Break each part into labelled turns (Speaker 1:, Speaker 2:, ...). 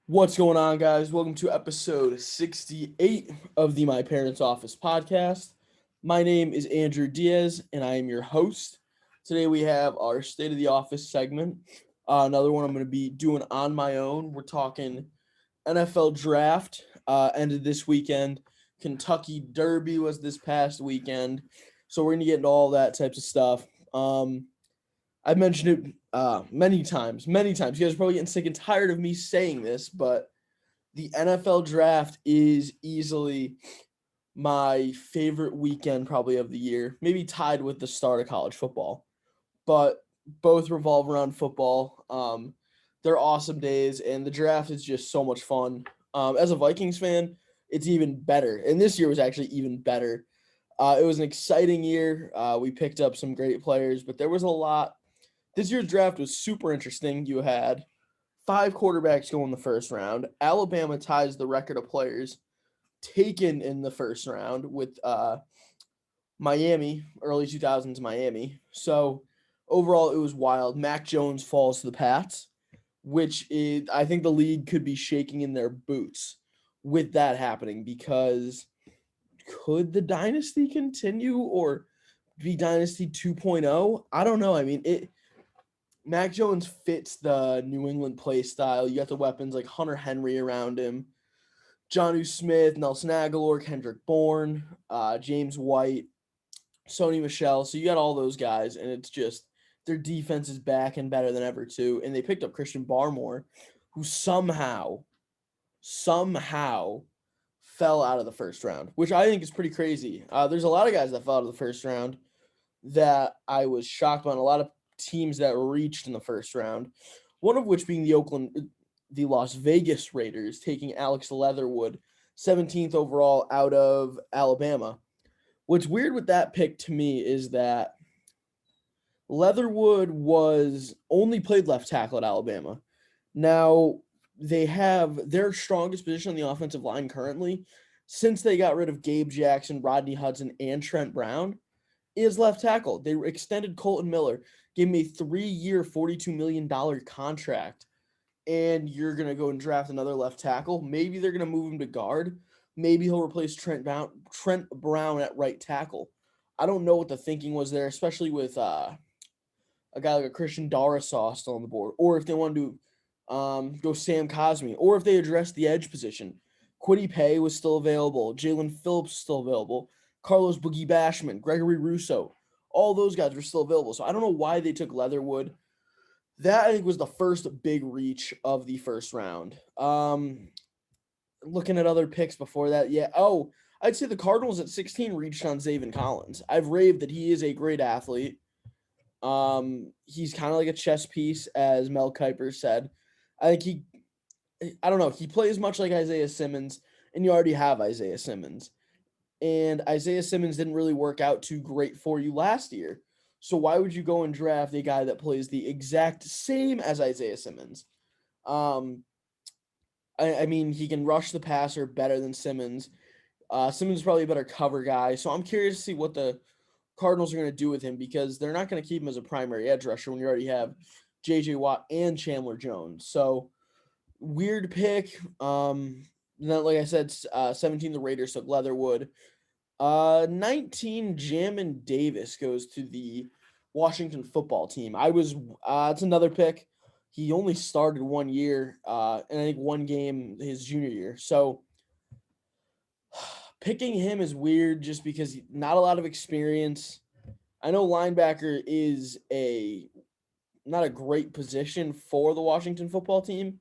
Speaker 1: What's going on, guys? Welcome to episode 68 of the My Parents Office podcast. My name is Andrew Diaz, and I am your host. Today we have our State of the Office segment. Another one I'm going to be doing on my own. We're talking NFL draft ended this weekend. Kentucky Derby was this past weekend. So we're going to get into all that types of stuff. I've mentioned it many times, many times. You guys are probably getting sick and tired of me saying this, but the NFL draft is easily my favorite weekend probably of the year, maybe tied with the start of college football. But both revolve around football. They're awesome days, and the draft is just so much fun. As a Vikings fan, it's even better. And this year was actually even better. It was an exciting year. We picked up some great players, but there was a lot. This year's draft was super interesting. You had five quarterbacks go in the first round. Alabama ties the record of players taken in the first round with Miami, early 2000s Miami. So overall, it was wild. Mac Jones falls to the Pats, which is, I think the league could be shaking in their boots with that happening because could the dynasty continue or be dynasty 2.0? I don't know. I mean, Mac Jones fits the New England play style. You got the weapons like Hunter Henry around him, Jonnu Smith, Nelson Aguilar, Kendrick Bourne, James White, Sony Michelle. So you got all those guys, and it's just their defense is back and better than ever too. And they picked up Christian Barmore, who somehow fell out of the first round, which I think is pretty crazy. There's a lot of guys that fell out of the first round that I was shocked by, and a lot of teams that reached in the first round. One of which being the Las Vegas Raiders, taking Alex Leatherwood, 17th overall out of Alabama. What's weird with that pick to me is that Leatherwood was only played left tackle at Alabama. Now, they have their strongest position on the offensive line currently, since they got rid of Gabe Jackson, Rodney Hudson, and Trent Brown, is left tackle. They extended Colton Miller, gave him a 3-year, $42 million contract, and you're going to go and draft another left tackle. Maybe they're going to move him to guard. Maybe he'll replace Trent Brown at right tackle. I don't know what the thinking was there, especially with a guy like a Christian Darrisaw still on the board, or if they want to go Sam Cosmi, or if they address the edge position. Kwity Paye was still available. Jalen Phillips was still available. Carlos Boogie Bashman, Gregory Russo, all those guys were still available. So I don't know why they took Leatherwood. That I think was the first big reach of the first round. Looking at other picks before that, yeah. Oh, I'd say the Cardinals at 16 reached on Zaven Collins. I've raved that he is a great athlete. He's kind of like a chess piece, as Mel Kiper said. I think I don't know, he plays much like Isaiah Simmons, and you already have Isaiah Simmons. And Isaiah Simmons didn't really work out too great for you last year. So why would you go and draft a guy that plays the exact same as Isaiah Simmons? Um, I mean, he can rush the passer better than Simmons. Simmons is probably a better cover guy. So I'm curious to see what the Cardinals are going to do with him because they're not going to keep him as a primary edge rusher when you already have J.J. Watt and Chandler Jones. So weird pick. Then, like I said, 17 the Raiders took Leatherwood. 19 Jamin Davis goes to the Washington football team. It's another pick. He only started 1 year, and I think one game his junior year. So picking him is weird just because not a lot of experience. I know linebacker is not a great position for the Washington football team,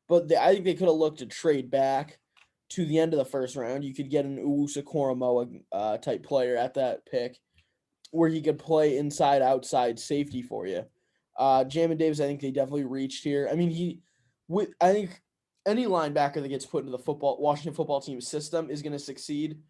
Speaker 1: but I think they could have looked to trade back to the end of the first round. You could get an Uwusa Koromoa type player at that pick where he could play inside, outside safety for you. Jamin Davis, I think they definitely reached here. I mean, I think any linebacker that gets put into the Washington football team system is going to succeed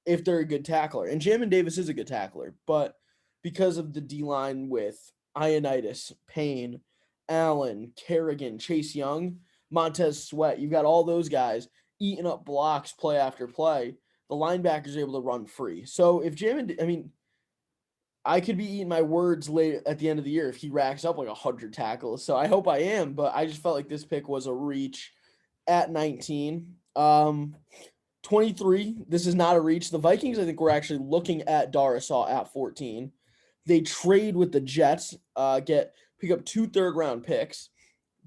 Speaker 1: if they're a good tackler. And Jamin Davis is a good tackler, but because of the D line with Ioannidis, Payne, Allen, Kerrigan, Chase Young, Montez Sweat, you've got all those guys eating up blocks play after play. The linebackers are able to run free. So if I mean, I could be eating my words late at the end of the year if he racks up like 100 tackles. So I hope I am, but I just felt like this pick was a reach. at 19. 23, this is not a reach. The Vikings, I think, were actually looking at Darisaw at 14. They trade with the Jets, pick up 2 third-round picks.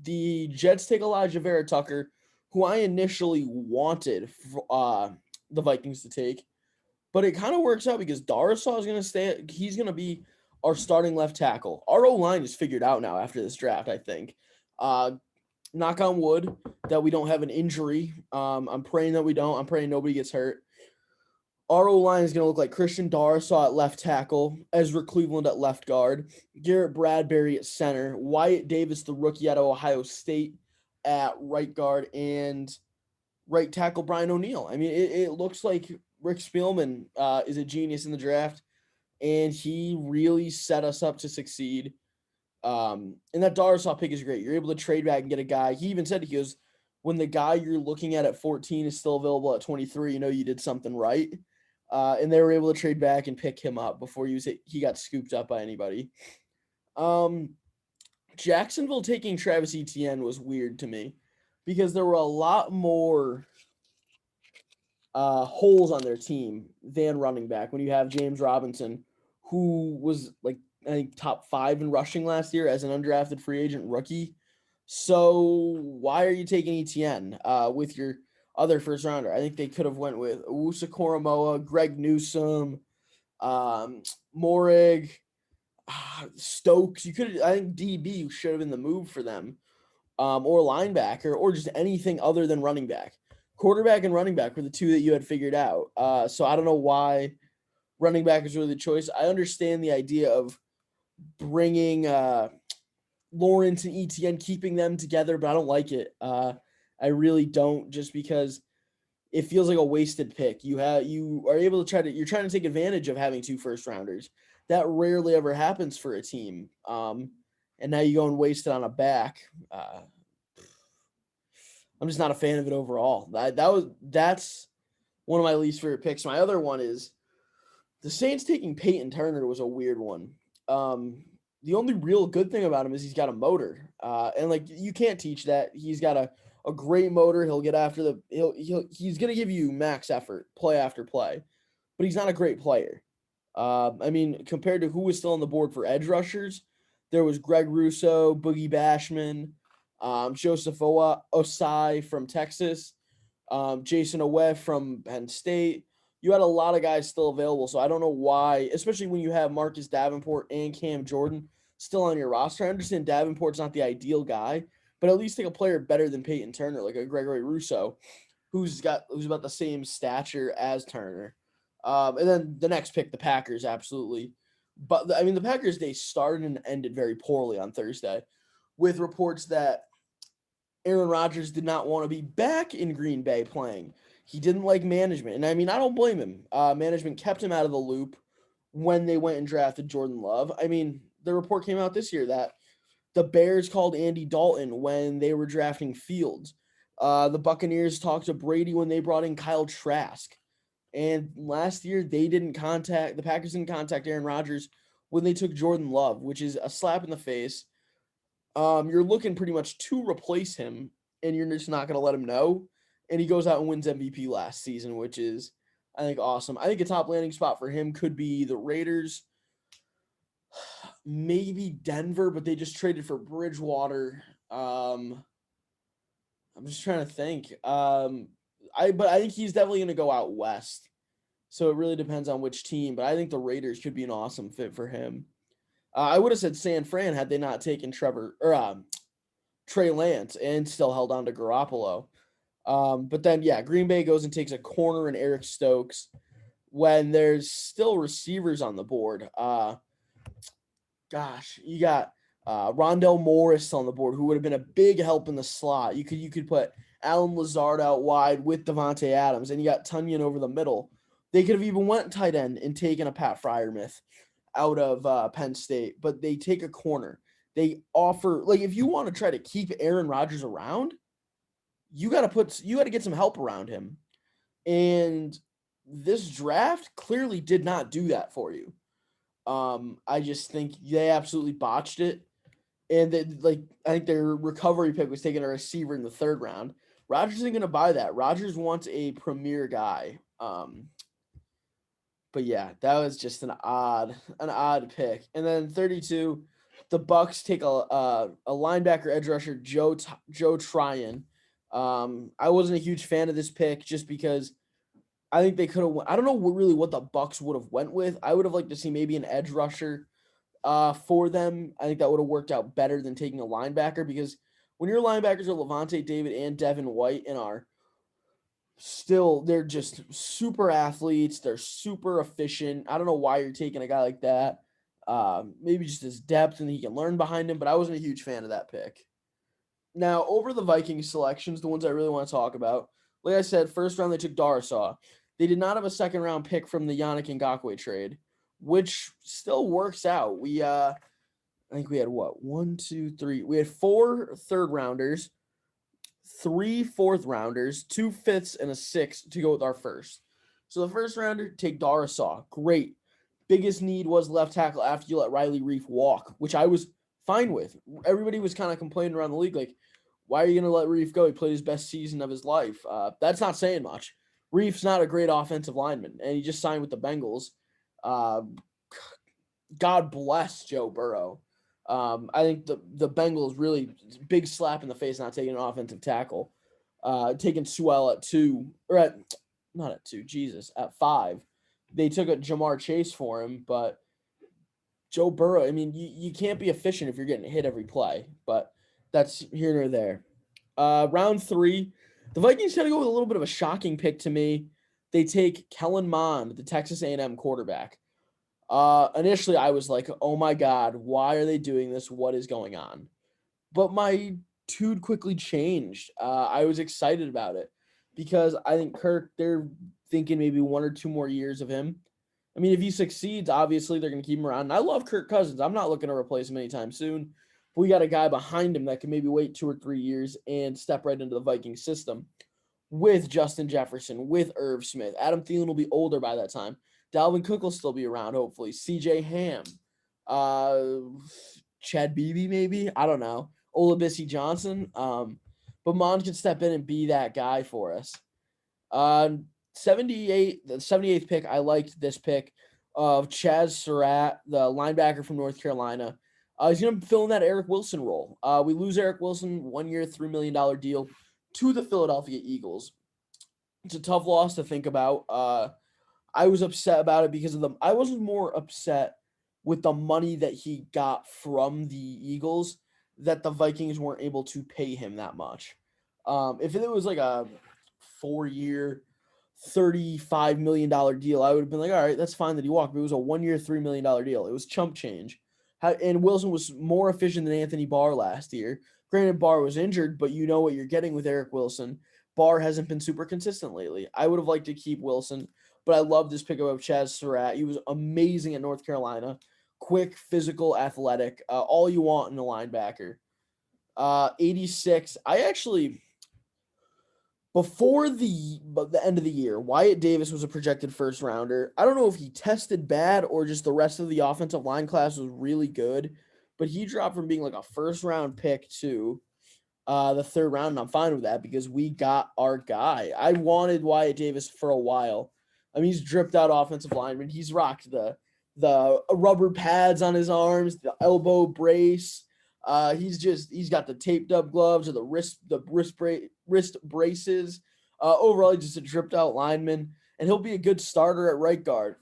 Speaker 1: The Jets take Elijah Vera Tucker, who I initially wanted the Vikings to take. But it kind of works out because Darisaw is going to stay. He's going to be our starting left tackle. Our O-line is figured out now after this draft, I think. Knock on wood that we don't have an injury. I'm praying that we don't. I'm praying nobody gets hurt. Our O-line is going to look like Christian Darisaw at left tackle, Ezra Cleveland at left guard, Garrett Bradbury at center, Wyatt Davis, the rookie out of Ohio State, at right guard, and right tackle Brian O'Neill. I mean, it looks like Rick Spielman is a genius in the draft, and he really set us up to succeed. And that Darisaw pick is great. You're able to trade back and get a guy. He even said, he goes, when the guy you're looking at 14 is still available at 23, you know you did something right. And they were able to trade back and pick him up before he got scooped up by anybody. Jacksonville taking Travis Etienne was weird to me because there were a lot more holes on their team than running back when you have James Robinson, who was like, I think, top 5 in rushing last year as an undrafted free agent rookie. So why are you taking Etienne with your other first rounder? I think they could have went with Owusu Koromoa, Greg Newsome, Morig, Stokes. You could, I think DB should have been the move for them, or linebacker, or just anything other than running back. Quarterback and running back were the 2 that you had figured out. So I don't know why running back is really the choice. I understand the idea of bringing Lawrence and Etienne, keeping them together, but I don't like it. I really don't, just because it feels like a wasted pick. You are able to you're trying to take advantage of having 2 first rounders. That rarely ever happens for a team. And now you go and waste it on a back. I'm just not a fan of it overall. That's one of my least favorite picks. My other one is the Saints taking Peyton Turner was a weird one. The only real good thing about him is he's got a motor. And like, you can't teach that. He's got a great motor. He'll get after he's going to give you max effort, play after play, but he's not a great player. I mean, compared to who was still on the board for edge rushers, there was Greg Russo, Boogie Bashman, Joseph Osai from Texas, Jason Owe from Penn State. You had a lot of guys still available, so I don't know why, especially when you have Marcus Davenport and Cam Jordan still on your roster. I understand Davenport's not the ideal guy, but at least take a player better than Peyton Turner, like a Gregory Russo, who's about the same stature as Turner. And then the next pick, the Packers, absolutely. But I mean, the Packers, they started and ended very poorly on Thursday, with reports that Aaron Rodgers did not want to be back in Green Bay playing. He didn't like management. And I mean, I don't blame him. Management kept him out of the loop when they went and drafted Jordan Love. I mean, the report came out this year that the Bears called Andy Dalton when they were drafting Fields. The Buccaneers talked to Brady when they brought in Kyle Trask. And last year, the Packers didn't contact Aaron Rodgers when they took Jordan Love, which is a slap in the face. You're looking pretty much to replace him, and you're just not going to let him know. And he goes out and wins MVP last season, which is, I think, awesome. I think a top landing spot for him could be the Raiders, maybe Denver, but they just traded for Bridgewater. I'm just trying to think. I think he's definitely going to go out west. So it really depends on which team, but I think the Raiders could be an awesome fit for him. I would have said San Fran had they not taken Trey Lance and still held on to Garoppolo. But then, yeah, Green Bay goes and takes a corner in Eric Stokes when there's still receivers on the board. You got Rondell Morris on the board, who would have been a big help in the slot. You could put Alan Lazard out wide with Devontae Adams, and you got Tunyon over the middle. They could have even went tight end and taken a Pat Freiermuth out of Penn State, but they take a corner. They offer, like, if you want to try to keep Aaron Rodgers around, you got to get some help around him. And this draft clearly did not do that for you. I just think they absolutely botched it. And I think their recovery pick was taking a receiver in the 3rd round. Rodgers isn't going to buy that. Rodgers wants a premier guy. But yeah, that was just an odd pick. And then 32, the Bucks take a linebacker edge rusher, Joe Tryon. I wasn't a huge fan of this pick just because I think they could have. I don't know really what the Bucks would have went with. I would have liked to see maybe an edge rusher for them. I think that would have worked out better than taking a linebacker because when your linebackers are Levante David and Devin White and they're just super athletes. They're super efficient. I don't know why you're taking a guy like that. Maybe just his depth and he can learn behind him, but I wasn't a huge fan of that pick. Now, over the Viking selections, the ones I really want to talk about, like I said, first round they took Darasaw. They did not have a second round pick from the Yannick Ngakoue trade, which still works out. I think we had what? 1, 2, 3. We had 4 third rounders, 3 fourth rounders, 2 fifths, and a 6th to go with our first. So the first rounder, take Darasaw. Great. Biggest need was left tackle after you let Riley Reef walk, which I was fine with. Everybody was kind of complaining around the league, like, why are you going to let Reef go? He played his best season of his life. That's not saying much. Reef's not a great offensive lineman, and he just signed with the Bengals. God bless Joe Burrow. I think the Bengals really big slap in the face not taking an offensive tackle. Taking Sewell at 2, or at 5. They took a Jamar Chase for him, but Joe Burrow, I mean, you can't be efficient if you're getting hit every play, but that's here nor there. Round 3, the Vikings had to go with a little bit of a shocking pick to me. They take Kellen Mond, the Texas A&M quarterback. Initially, I was like, oh my God, why are they doing this? What is going on? But my tune quickly changed. I was excited about it because I think Kirk, they're thinking maybe 1 or 2 more years of him. I mean, if he succeeds, obviously they're going to keep him around. And I love Kirk Cousins. I'm not looking to replace him anytime soon. But we got a guy behind him that can maybe wait 2 or 3 years and step right into the Viking system with Justin Jefferson, with Irv Smith. Adam Thielen will be older by that time. Dalvin Cook will still be around, hopefully. CJ Ham. Chad Beebe, maybe? I don't know. Olabisi Johnson. But Mond can step in and be that guy for us. 78, the 78th pick, I liked this pick of Chaz Surratt, the linebacker from North Carolina. He's going to fill in that Eric Wilson role. We lose Eric Wilson, 1 year, $3 million deal to the Philadelphia Eagles. It's a tough loss to think about. I was upset about it because I wasn't more upset with the money that he got from the Eagles that the Vikings weren't able to pay him that much. If it was like a 4-year, $35 million deal, I would have been like, all right, that's fine that he walked. But it was a 1 year, $3 million deal. It was chump change. And Wilson was more efficient than Anthony Barr last year. Granted, Barr was injured, but you know what you're getting with Eric Wilson. Barr hasn't been super consistent lately. I would have liked to keep Wilson, but I love this pickup of Chaz Surratt. He was amazing at North Carolina. Quick, physical, athletic. All you want in a linebacker. 86. I actually... Before the end of the year, Wyatt Davis was a projected first rounder. I don't know if he tested bad or just the rest of the offensive line class was really good, but he dropped from being like a first round pick to the third round, and I'm fine with that because we got our guy. I wanted Wyatt Davis for a while. I mean, he's dripped out offensive lineman. He's rocked the rubber pads on his arms, the elbow brace. He's got the taped up gloves or the wrist braces. Overall, he's just a dripped out lineman, and he'll be a good starter at right guard.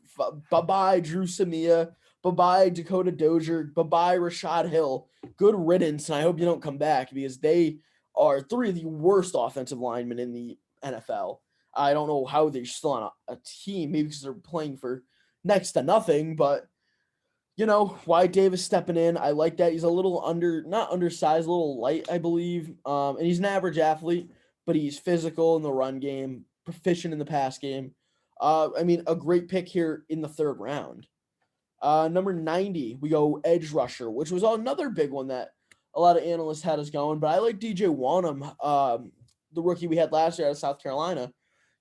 Speaker 1: Bye-bye, Drew Samia. Bye-bye, Dakota Dozier. Bye-bye, Rashad Hill. Good riddance, and I hope you don't come back because they are 3 of the worst offensive linemen in the NFL. I don't know how they're still on a team, maybe because they're playing for next to nothing, but you know, Wyatt Davis stepping in. I like that. He's a little not undersized, a little light, I believe. And he's an average athlete, but he's physical in the run game, proficient in the pass game. I mean, a great pick here in the third round. Number 90, we go edge rusher, which was another big one that a lot of analysts had us going. But I like DJ Wanham, the rookie we had last year out of South Carolina.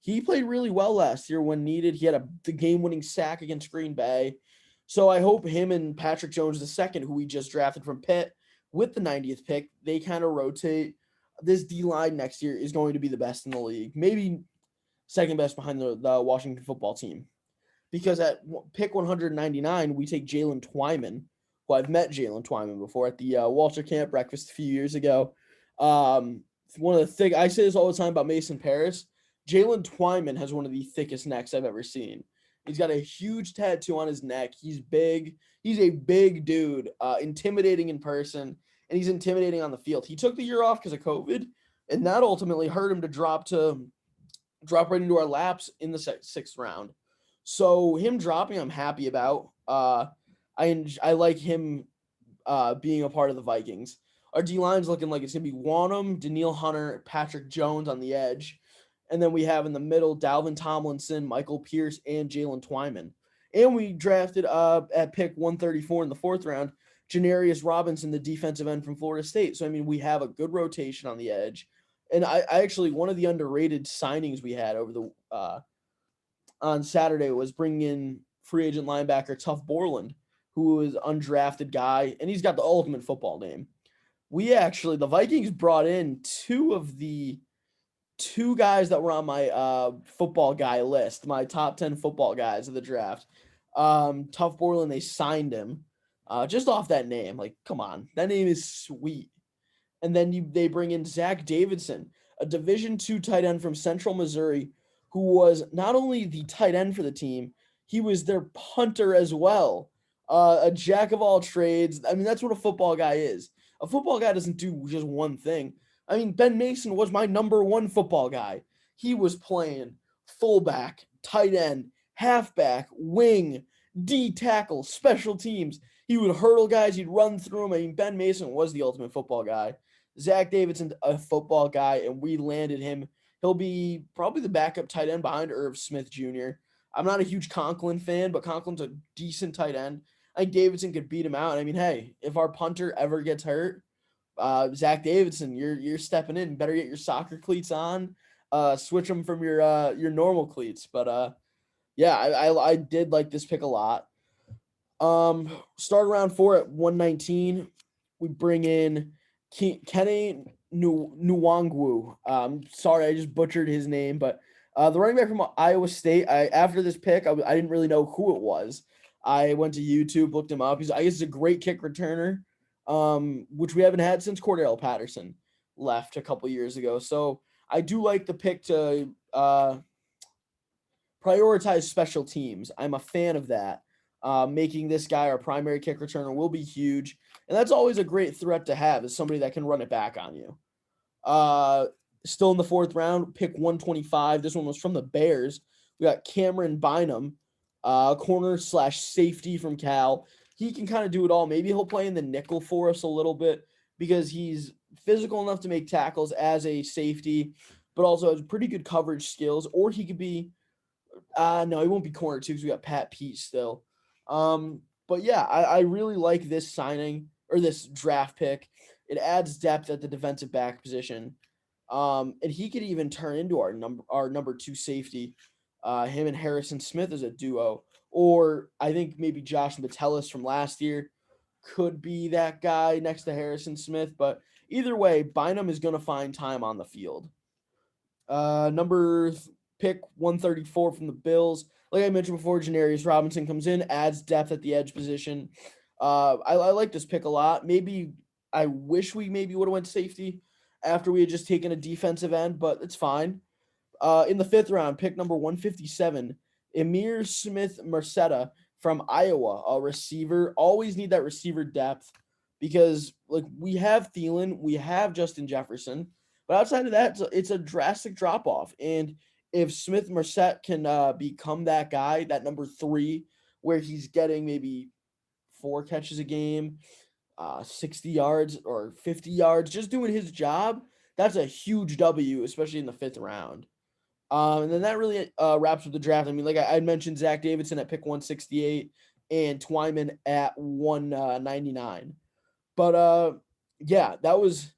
Speaker 1: He played really well last year when needed. He had the game-winning sack against Green Bay. So I hope him and Patrick Jones II, who we just drafted from Pitt with the 90th pick, they kind of rotate. this D line next year is going to be the best in the league, maybe second best behind the Washington football team. Because at pick 199, we take Jalen Twyman, who I've met Jalen Twyman before at the Walter Camp breakfast a few years ago. One of the thick, I say this all the time about Mason Paris. Jalen Twyman has one of the thickest necks I've ever seen. He's got a huge tattoo on his neck. He's big. He's a big dude, intimidating in person, and he's intimidating on the field. He took the year off because of COVID, and that ultimately hurt him to drop right into our laps in the sixth round. So him dropping, I'm happy about. I like him being a part of the Vikings. Our D line's looking like it's gonna be Wanham, Daniil Hunter, Patrick Jones on the edge, and then we have in the middle Dalvin Tomlinson, Michael Pierce, and Jalen Twyman. And we drafted at pick 134 in the fourth round, Janarius Robinson, the defensive end from Florida State. So I mean, we have a good rotation on the edge. And I actually, one of the underrated signings we had over the on Saturday was bringing in free agent linebacker Tuff Borland, who is undrafted guy, and he's got the ultimate football name. The Vikings brought in two guys that were on my football guy list, my top 10 football guys of the draft. Tuff Borland, they signed him just off that name. Like, come on, that name is sweet. And then they bring in Zach Davidson, a Division II tight end from Central Missouri, who was not only the tight end for the team, he was their punter as well. A jack of all trades. I mean, that's what a football guy is. A football guy doesn't do just one thing. I mean, Ben Mason was my number one football guy. He was playing fullback, tight end, halfback, wing, D tackle, special teams. He would hurdle guys. He'd run through them. I mean, Ben Mason was the ultimate football guy. Zach Davidson, a football guy, and we landed him. He'll be probably the backup tight end behind Irv Smith Jr. I'm not a huge Conklin fan, but Conklin's a decent tight end. I think Davidson could beat him out. I mean, hey, if our punter ever gets hurt, Zach Davidson, you're stepping in. Better get your soccer cleats on. Switch them from your normal cleats. But yeah, I did like this pick a lot. Start round 4 at 119. We bring in Kenny Nwangwu. Sorry, I just butchered his name, but the running back from Iowa State. After this pick, I didn't really know who it was. I went to YouTube, looked him up. I guess he's a great kick returner, which we haven't had since Cordell Patterson left a couple years ago. So I do like the pick to prioritize special teams. I'm a fan of that. Making this guy our primary kick returner will be huge. And that's always a great threat to have, is somebody that can run it back on you. Still in the fourth round, pick 125. This one was from the Bears. We got Cameron Bynum, corner / safety from Cal. He can kind of do it all. Maybe he'll play in the nickel for us a little bit because he's physical enough to make tackles as a safety, but also has pretty good coverage skills. Or he could be, no, he won't be corner too because we got Pat Pete still. But yeah, I really like this signing or this draft pick. It adds depth at the defensive back position. And he could even turn into our number 2 safety. Him and Harrison Smith as a duo. Or I think maybe Josh Metellus from last year could be that guy next to Harrison Smith. But either way, Bynum is going to find time on the field. Pick 134 from the Bills. Like I mentioned before, Janarius Robinson comes in, adds depth at the edge position. I like this pick a lot. Maybe I wish we maybe would have went safety after we had just taken a defensive end, but it's fine. In the fifth round, pick number 157, Emir Smith Merceda from Iowa, a receiver. Always need that receiver depth because like we have Thielen, we have Justin Jefferson, but outside of that, it's a drastic drop off. And if Smith Merced can become that guy, that number 3, where he's getting maybe 4 catches a game, 60 yards or 50 yards, just doing his job, that's a huge W, especially in the 5th round. And then that really wraps up the draft. I mean, like I mentioned, Zach Davidson at pick 168 and Twyman at 199. But yeah, that was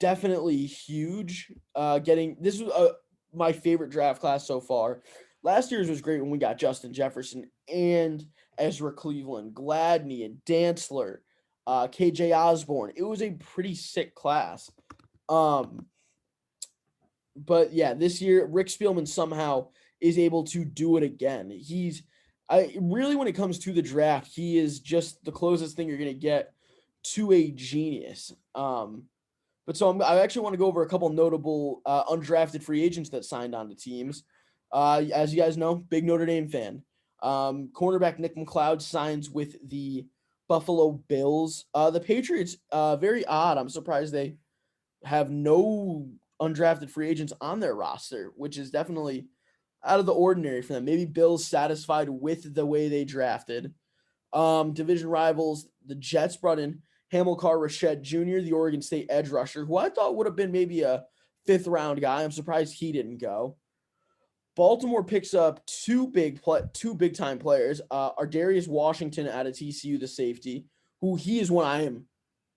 Speaker 1: definitely huge. This was my favorite draft class so far. Last year's was great when we got Justin Jefferson and Ezra Cleveland, Gladney and Dantzler, KJ Osborne. It was a pretty sick class. Um, but yeah, this year Rick Spielman somehow is able to do it again. I really, when it comes to the draft, he is just the closest thing you're gonna get to a genius. But so I actually want to go over a couple notable undrafted free agents that signed on to teams. As you guys know, big Notre Dame fan. Cornerback Nick McLeod signs with the Buffalo Bills. The Patriots, very odd. I'm surprised they have no undrafted free agents on their roster, which is definitely out of the ordinary for them. Maybe Bills satisfied with the way they drafted. Division rivals, the Jets brought in Hamilcar Rashed Jr., the Oregon State edge rusher, who I thought would have been maybe a fifth round guy. I'm surprised he didn't go. Baltimore picks up two big time players. Ardarius Washington out of TCU, the safety, who he is one I am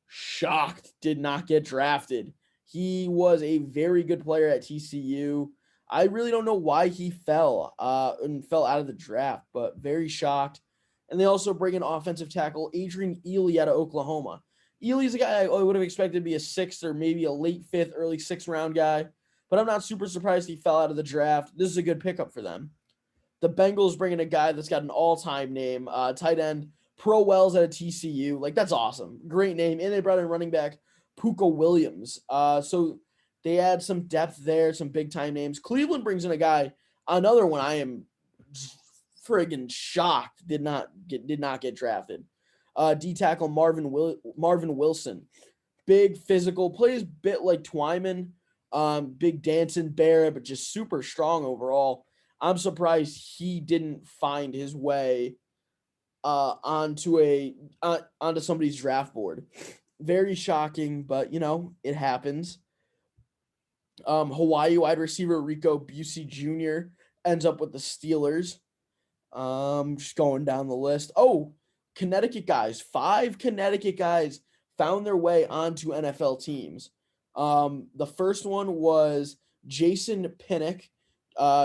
Speaker 1: shocked did not get drafted. He was a very good player at TCU. I really don't know why he fell and fell out of the draft, but very shocked. And they also bring in offensive tackle Adrian Ely out of Oklahoma. Ely's a guy I would have expected to be a sixth or maybe a late fifth, early sixth round guy, but I'm not super surprised he fell out of the draft. This is a good pickup for them. The Bengals bring in a guy that's got an all-time name, tight end Pro Wells out of TCU. Like, that's awesome. Great name. And they brought in running back Puka Williams. So they add some depth there, some big-time names. Cleveland brings in a guy, another one I am friggin' shocked did not get drafted. D tackle Marvin Wilson. Big physical, plays a bit like Twyman. Big dancing bear, but just super strong overall. I'm surprised he didn't find his way onto somebody's draft board. Very shocking, but it happens. Hawaii wide receiver Rico Busey Jr. ends up with the Steelers. Just going down the list. Oh, Connecticut guys. 5 Connecticut guys found their way onto NFL teams. The first one was Jason Pinnock.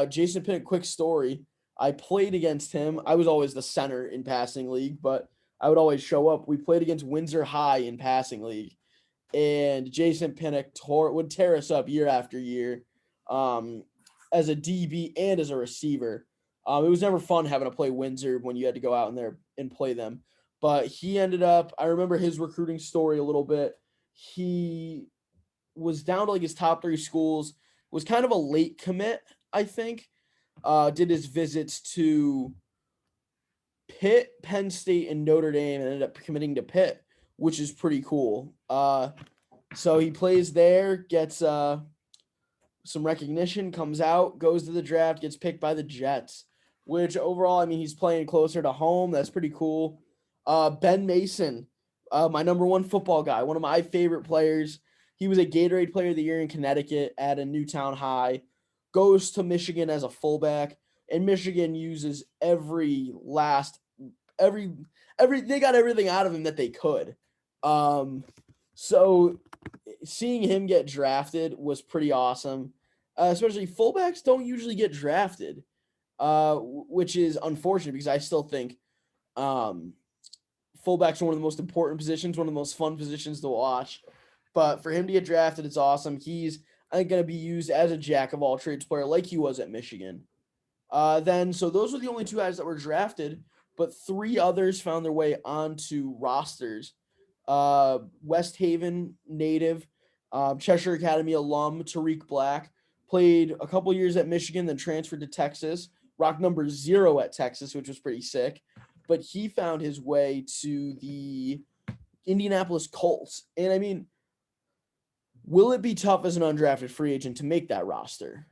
Speaker 1: Jason Pinnock, quick story. I played against him. I was always the center in passing league, but I would always show up. We played against Windsor High in passing league, and Jason Pinnock would tear us up year after year, as a DB and as a receiver. It was never fun having to play Windsor when you had to go out in there and play them. But he ended up, I remember his recruiting story a little bit. He was down to like his top 3 schools, was kind of a late commit, I think. Did his visits to Pitt, Penn State, and Notre Dame, and ended up committing to Pitt, which is pretty cool. So he plays there, gets some recognition, comes out, goes to the draft, gets picked by the Jets, which overall, I mean, he's playing closer to home. That's pretty cool. Ben Mason, my number 1 football guy, one of my favorite players. He was a Gatorade Player of the Year in Connecticut at a Newtown High, goes to Michigan as a fullback, and Michigan uses they got everything out of him that they could. So seeing him get drafted was pretty awesome. Especially fullbacks don't usually get drafted, which is unfortunate because I still think fullbacks are one of the most important positions, one of the most fun positions to watch. But for him to get drafted, it's awesome. He's, I think, going to be used as a jack of all trades player like he was at Michigan. So those were the only 2 guys that were drafted, but 3 others found their way onto rosters. West Haven native, Cheshire Academy alum Tariq Black played a couple years at Michigan, then transferred to Texas, rocked number 0 at Texas, which was pretty sick. But he found his way to the Indianapolis Colts. And I mean, will it be tough as an undrafted free agent to make that roster?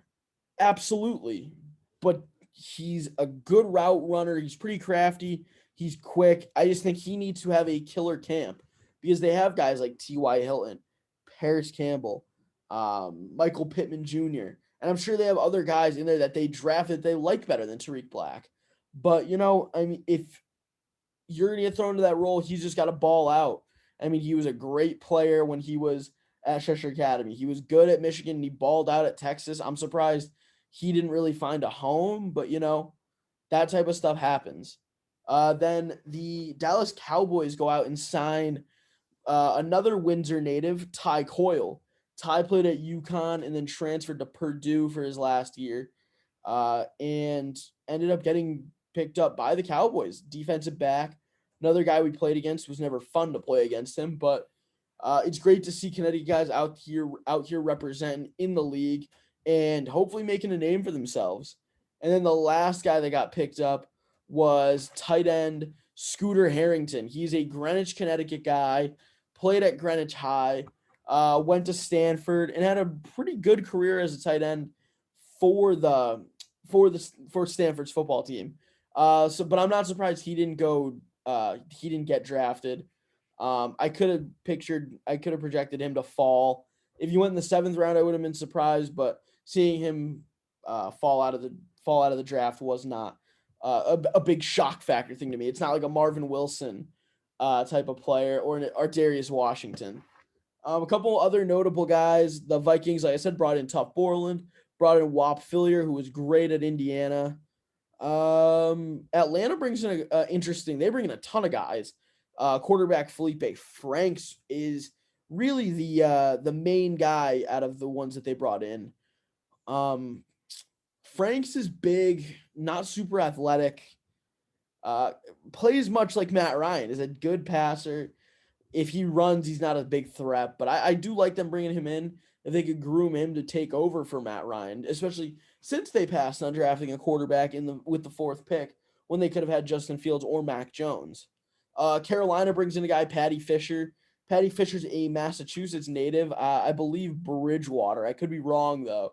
Speaker 1: Absolutely. But he's a good route runner. He's pretty crafty. He's quick. I just think he needs to have a killer camp because they have guys like T.Y. Hilton, Paris Campbell, Michael Pittman Jr., and I'm sure they have other guys in there that they drafted they like better than Tariq Black. But, I mean, if you're going to get thrown into that role, he's just got to ball out. I mean, he was a great player when he was at Cheshire Academy. He was good at Michigan, and he balled out at Texas. I'm surprised he didn't really find a home, but, that type of stuff happens. Then the Dallas Cowboys go out and sign another Windsor native, Ty Coyle. Ty played at UConn and then transferred to Purdue for his last year, and ended up getting picked up by the Cowboys. Defensive back, another guy we played against. Was never fun to play against him, but it's great to see Connecticut guys out here representing in the league and hopefully making a name for themselves. And then the last guy that got picked up was tight end Scooter Harrington. He's a Greenwich, Connecticut guy, played at Greenwich High, went to Stanford, and had a pretty good career as a tight end for for Stanford's football team. But I'm not surprised he didn't go. He didn't get drafted. I could have projected him to fall. If you went in the 7th round, I would have been surprised. But seeing him fall out of the draft was not a big shock factor thing to me. It's not like a Marvin Wilson type of player or an Darius Washington. A couple other notable guys. The Vikings, like I said, brought in Tuff Borland, brought in Whop Phillier, who was great at Indiana. Atlanta brings in they bring in a ton of guys. Quarterback Felipe Franks is really the main guy out of the ones that they brought in. Franks is big, not super athletic. Plays much like Matt Ryan, is a good passer. If he runs, he's not a big threat, but I do like them bringing him in. If they could groom him to take over for Matt Ryan, especially since they passed on drafting a quarterback with the 4th pick when they could have had Justin Fields or Mac Jones. Carolina brings in a guy, Patty Fisher. Patty Fisher's a Massachusetts native, I believe Bridgewater. I could be wrong though.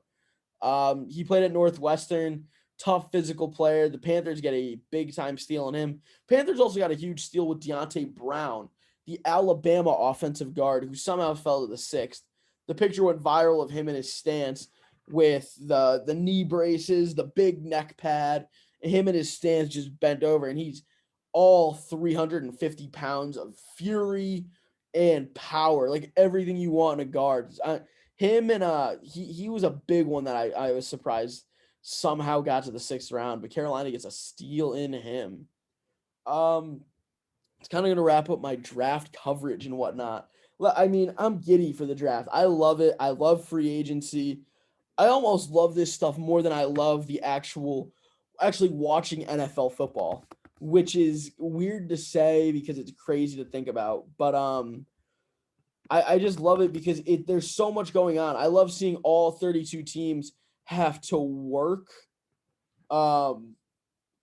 Speaker 1: He played at Northwestern. Tough physical player. The Panthers get a big time steal on him. Panthers also got a huge steal with Deontay Brown, the Alabama offensive guard, who somehow fell to the 6th. The picture went viral of him in his stance with the knee braces, the big neck pad, and him in his stance just bent over, and he's all 350 pounds of fury and power, like everything you want in a guard. He was a big one that I was surprised somehow got to the 6th round, but Carolina gets a steal in him. It's kind of going to wrap up my draft coverage and whatnot. I mean, I'm giddy for the draft. I love it. I love free agency. I almost love this stuff more than I love the actually watching NFL football, which is weird to say because it's crazy to think about. But I just love it because there's so much going on. I love seeing all 32 teams have to work and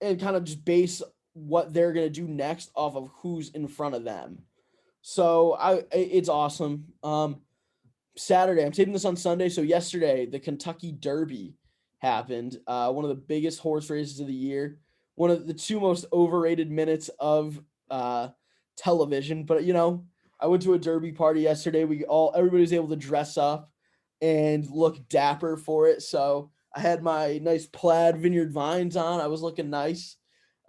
Speaker 1: kind of just base what they're going to do next off of who's in front of them. So it's awesome. Saturday, I'm taping this on Sunday. So yesterday, the Kentucky Derby happened. One of the biggest horse races of the year. One of the 2 most overrated minutes of television. But I went to a Derby party yesterday. Everybody was able to dress up and look dapper for it. So I had my nice plaid Vineyard Vines on. I was looking nice.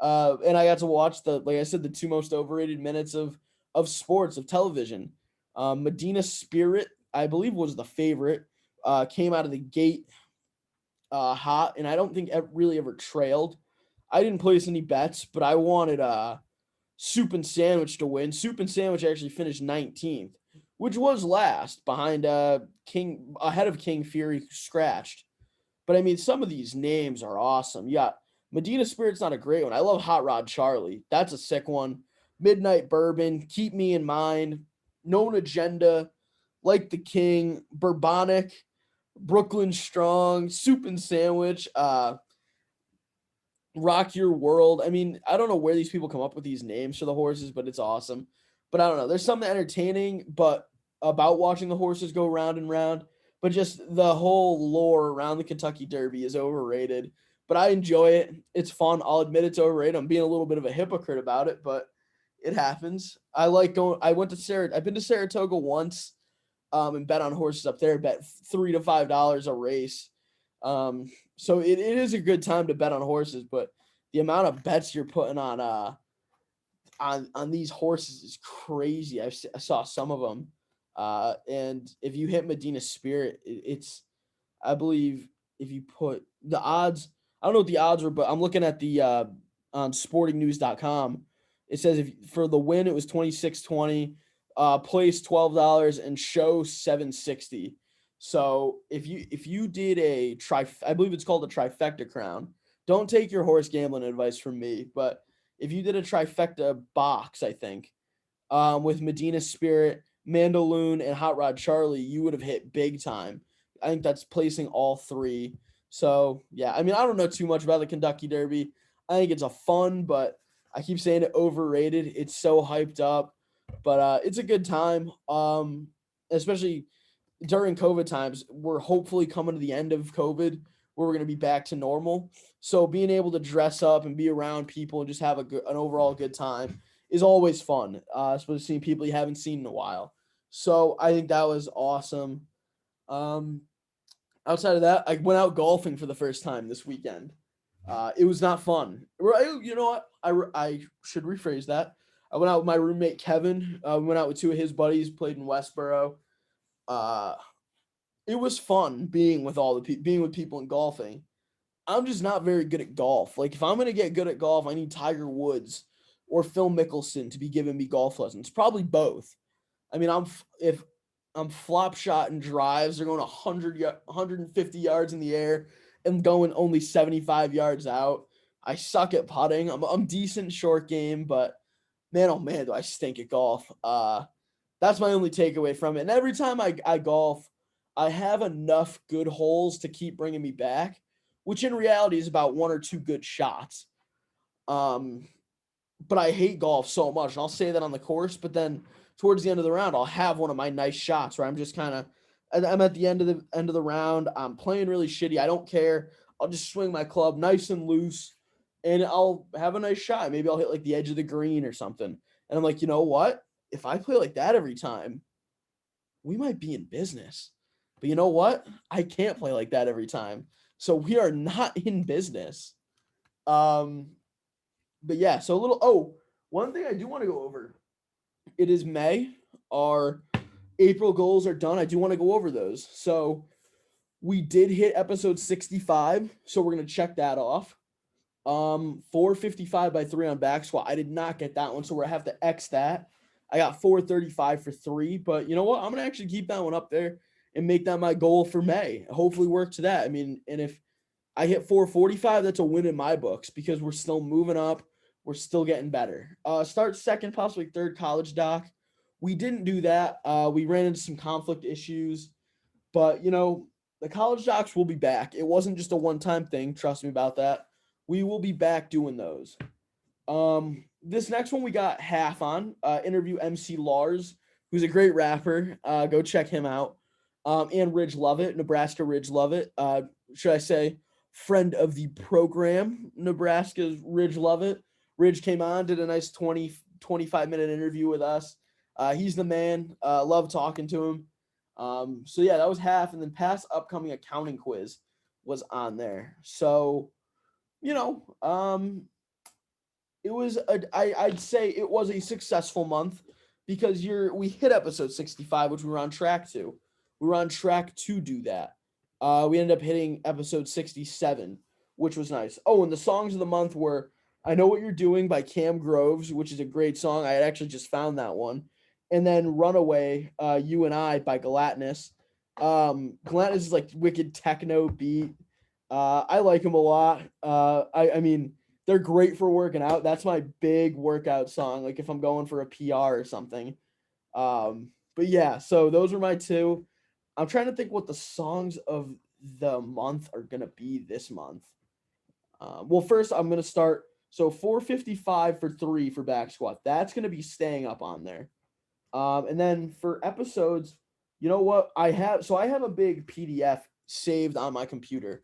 Speaker 1: And I got to watch like I said, the 2 most overrated minutes of sports, of television. Medina Spirit, I believe, was the favorite. Came out of the gate hot, and I don't think really ever trailed. I didn't place any bets, but I wanted Soup and Sandwich to win. Soup and Sandwich actually finished 19th, which was last behind ahead of King Fury, who scratched. But I mean, some of these names are awesome. You got Medina Spirit's not a great one. I love Hot Rod Charlie. That's a sick one. Midnight Bourbon, Keep Me in Mind, Known Agenda, Like the King, Bourbonic, Brooklyn Strong, Soup and Sandwich, Rock Your World. I mean, I don't know where these people come up with these names for the horses, but it's awesome. But I don't know. There's something entertaining about watching the horses go round and round, but just the whole lore around the Kentucky Derby is overrated. But I enjoy it. It's fun. I'll admit it's overrated. I'm being a little bit of a hypocrite about it, but it happens. I like going. I've been to Saratoga once, and bet on horses up there. Bet $3 to $5 a race. So it is a good time to bet on horses, but the amount of bets you're putting on these horses is crazy. I saw some of them, and if you hit Medina Spirit, it's I believe if you put the odds. I don't know what the odds were, but I'm looking at the on sportingnews.com. It says for the win it was 26-20, place $12 and show 760. So if you did I believe it's called a trifecta crown. Don't take your horse gambling advice from me, but if you did a trifecta box, I think, with Medina Spirit, Mandaloon, and Hot Rod Charlie, you would have hit big time. I think that's placing all three. So yeah, I mean, I don't know too much about the Kentucky Derby. I think it's a fun, but I keep saying it overrated. It's so hyped up, but it's a good time. Especially during COVID times, we're hopefully coming to the end of COVID where we're going to be back to normal. So being able to dress up and be around people and just have an overall good time is always fun, especially seeing people you haven't seen in a while. So I think that was awesome. Um, Outside of that, I went out golfing for the first time this weekend. It was not fun. You know what? I should rephrase that. I went out with my roommate Kevin. We went out with two of his buddies, played in Westboro. Uh, it was fun being with being with people and golfing. I'm just not very good at golf. Like if I'm gonna get good at golf, I need Tiger Woods or Phil Mickelson to be giving me golf lessons. Probably both. I mean, if I'm flop shot and drives, they're going 150 yards in the air and going only 75 yards out. I suck at putting. I'm decent short game, but man, oh man, do I stink at golf. That's my only takeaway from it. And every time I golf, I have enough good holes to keep bringing me back, which in reality is about one or two good shots. Um, but I hate golf so much, and I'll say that on the course. But then towards the end of the round, I'll have one of my nice shots where I'm just kind of, I'm at the end of the round. I'm playing really shitty. I don't care. I'll just swing my club nice and loose, and I'll have a nice shot. Maybe I'll hit like the edge of the green or something. And I'm like, you know what? If I play like that every time, we might be in business. But you know what? I can't play like that every time. So we are not in business. Um, but yeah, so one thing I do want to go over. It is May. Our April goals are done. I do want to go over those. So we did hit episode 65, so we're gonna check that off. 455 by 3 on back squat. I did not get that one, so we're gonna have to X that. I got 435 for 3, but you know what? I'm gonna actually keep that one up there and make that my goal for May. Hopefully work to that. I mean, and if I hit 445, that's a win in my books because we're still moving up. We're still getting better. Start second, possibly third college doc. We didn't do that. We ran into some conflict issues, but you know, the college docs will be back. It wasn't just a one-time thing. Trust me about that. We will be back doing those. This next one we got half on. Interview MC Lars, who's a great rapper. Go check him out. And Ridge Lovett, Nebraska Ridge Lovett. Should I say friend of the program, Nebraska's Ridge Lovett. Ridge came on, did a nice 25-minute interview with us. He's the man. Love talking to him. So yeah, that was half, and then past upcoming accounting quiz was on there. So, you know, it was I'd say it was a successful month because we hit episode 65, which we were on track to. We were on track to do that. We ended up hitting episode 67, which was nice. Oh, and the songs of the month were I Know What You're Doing by Cam Groves, which is a great song. I had actually just found that one. And then Runaway, You and I by Gelatinous. Gelatinous is like wicked techno beat. I like him a lot. I mean, they're great for working out. That's my big workout song. Like if I'm going for a PR or something. But yeah, so those were my two. I'm trying to think what the songs of the month are gonna be this month. Well, first I'm gonna start. So 455 for 3 for back squat. That's gonna be staying up on there. And then for episodes, you know what? I have a big PDF saved on my computer.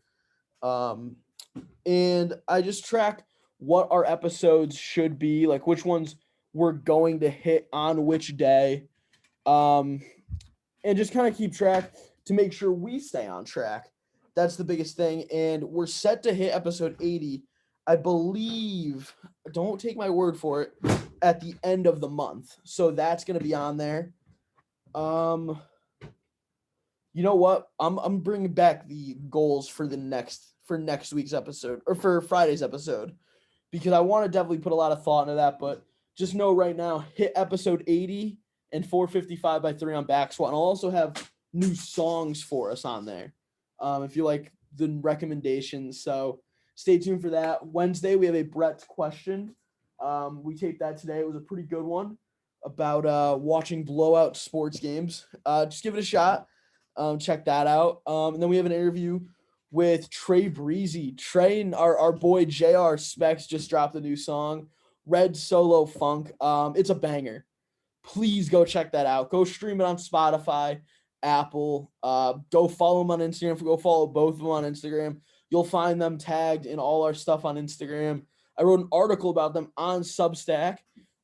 Speaker 1: And I just track what our episodes should be, like which ones we're going to hit on which day. And just kind of keep track to make sure we stay on track. That's the biggest thing. And we're set to hit episode 80, I believe, don't take my word for it, at the end of the month. So that's going to be on there. You know what? I'm bringing back the goals for next week's episode or for Friday's episode because I want to definitely put a lot of thought into that, but just know right now hit episode 80 and 455 by 3 on back squat. And I'll also have new songs for us on there. If you like the recommendations, so stay tuned for that. Wednesday we have a Brett's question. We taped that today. It was a pretty good one about watching blowout sports games. Just give it a shot. Check that out. And then we have an interview with Trey Breezy. Trey and our boy JR Specs just dropped a new song, Red Solo Funk. It's a banger. Please go check that out. Go stream it on Spotify, Apple. Go follow them on Instagram. Go follow both of them on Instagram. You'll find them tagged in all our stuff on Instagram. I wrote an article about them on Substack.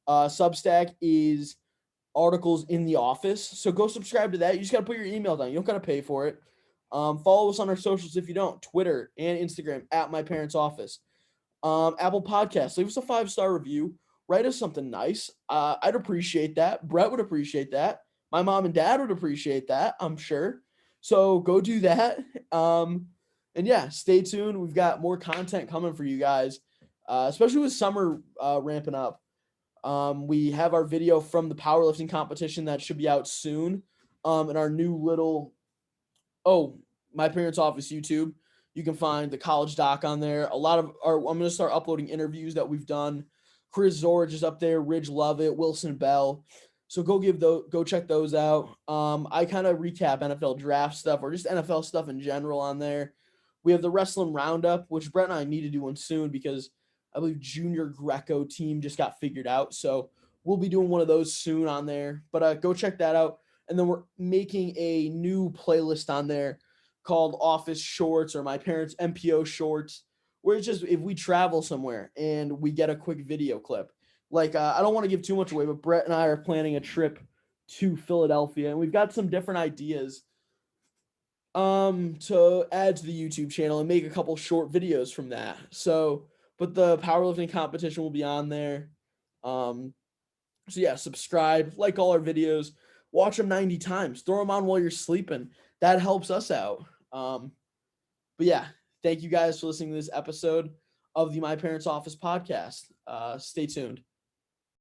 Speaker 1: Substack is articles in the office. So go subscribe to that. You just got to put your email down. You don't got to pay for it. Follow us on our socials if you don't. Twitter and Instagram at My Parents Office. Apple Podcasts. Leave us a 5-star review. Write us something nice. I'd appreciate that. Brett would appreciate that. My mom and dad would appreciate that, I'm sure. So go do that. And yeah, stay tuned. We've got more content coming for you guys, especially with summer ramping up. We have our video from the powerlifting competition that should be out soon. And our new little, My Parents Office YouTube. You can find the college doc on there. I'm going to start uploading interviews that we've done. Chris Zorge is up there. Ridge Lovett, Wilson Bell. So go check those out. I kind of recap NFL draft stuff or just NFL stuff in general on there. We have the wrestling roundup, which Brett and I need to do one soon because I believe Junior Greco team just got figured out. So we'll be doing one of those soon on there. But go check that out. And then we're making a new playlist on there called Office Shorts or My Parents MPO Shorts, where it's just if we travel somewhere and we get a quick video clip. Like, I don't want to give too much away, but Brett and I are planning a trip to Philadelphia, and we've got some different ideas to add to the YouTube channel and make a couple short videos from that. So, but the powerlifting competition will be on there. So yeah, subscribe, like all our videos, watch them 90 times, throw them on while you're sleeping. That helps us out. But yeah, thank you guys for listening to this episode of the My Parents Office podcast. Stay tuned.